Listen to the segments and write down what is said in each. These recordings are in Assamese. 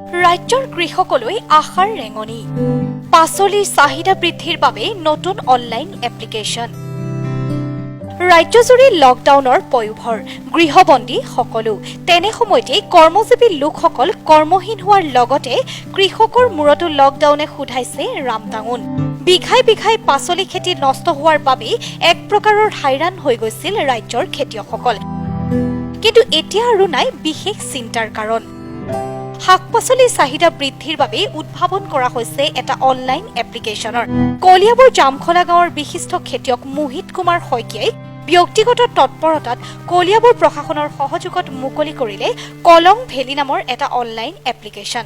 ৰাজ্যৰ কৃষকলৈ আশাৰ ৰেঙনি পাচলিৰ চাহিদা বৃদ্ধিৰ বাবে নতুন অনলাইন এপ্লিকেশ্যন ৰাজ্যজুৰি লকডাউনৰ পয়োভৰ গৃহবন্দী সকলো তেনে সময়তে কৰ্মজীৱী লোকসকল কৰ্মহীন হোৱাৰ লগতে কৃষকৰ মূৰতো লকডাউনে সুধাইছে ৰামটাঙোন বিঘাই বিঘাই পাচলি খেতি নষ্ট হোৱাৰ বাবে এক প্ৰকাৰৰ হাইৰাণ হৈ গৈছিল ৰাজ্যৰ খেতিয়কসকল কিন্তু এতিয়া আৰু নাই বিশেষ চিন্তাৰ কাৰণ শাক-পাচলিৰ চাহিদা বৃদ্ধিৰ বাবে উদ্ভাৱন কৰা হৈছে এটা অনলাইন এপ্লিকেশ্যনৰ কলিয়াবৰ জামখলা গাঁৱৰ বিশিষ্ট খেতিয়ক মোহিত কুমাৰ শইকীয়াই ব্যক্তিগত তৎপৰতাত কলিয়াবৰ প্ৰশাসনৰ সহযোগত মুকলি কৰিলে কলং ভেলি নামৰ এটা অনলাইন এপ্লিকেশ্যন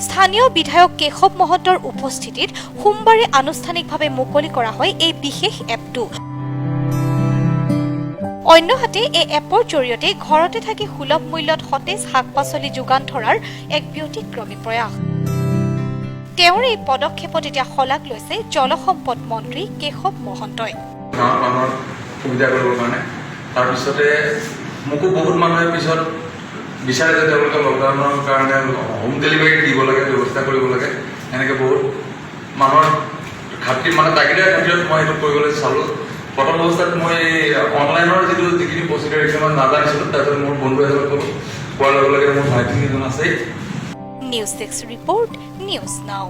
স্থানীয় বিধায়ক কেশৱ মহন্তৰ উপস্থিতিত সোমবাৰে আনুষ্ঠানিকভাৱে মুকলি কৰা হয় এই বিশেষ এপটো অন্যহাতে এই এপৰ জৰিয়তে ঘৰতে থাকি সুলভ মূল্যত সতেজ শাক-পাচলি যোগান ধৰাৰ এক ব্যতিক্ৰমী প্ৰয়াস তেওঁৰ এই পদক্ষেপত এতিয়া শলাগ লৈছে জলসম্পদ মন্ত্ৰী কেশৱ মহন্তই সুবিধা কৰিবৰ কাৰণে তাৰপিছতে মোকো বহুত মানুহে পিছত বিচাৰে যে তেওঁলোকে লকডাউনৰ কাৰণে হোম ডেলিভাৰী দিব লাগে ব্যৱস্থা কৰিব লাগে এনেকৈ বহুত মানুহৰ খাতিৰ মানে তাগিদাৰ খাতিৰত মই এইটো কৰিবলৈ চালোঁ প্ৰথম অৱস্থাত মই অনলাইনৰ যিখিনি প্ৰচিডিউৰ এইখিনি মই নাজানিছিলোঁ তাৰপিছত মোৰ বন্ধু এজনক ক'লোঁ কোৱাৰ লগে লগে মোৰ ভাইটি এজন আছে নিউজ 6 ৰিপৰ্ট নিউজ নাও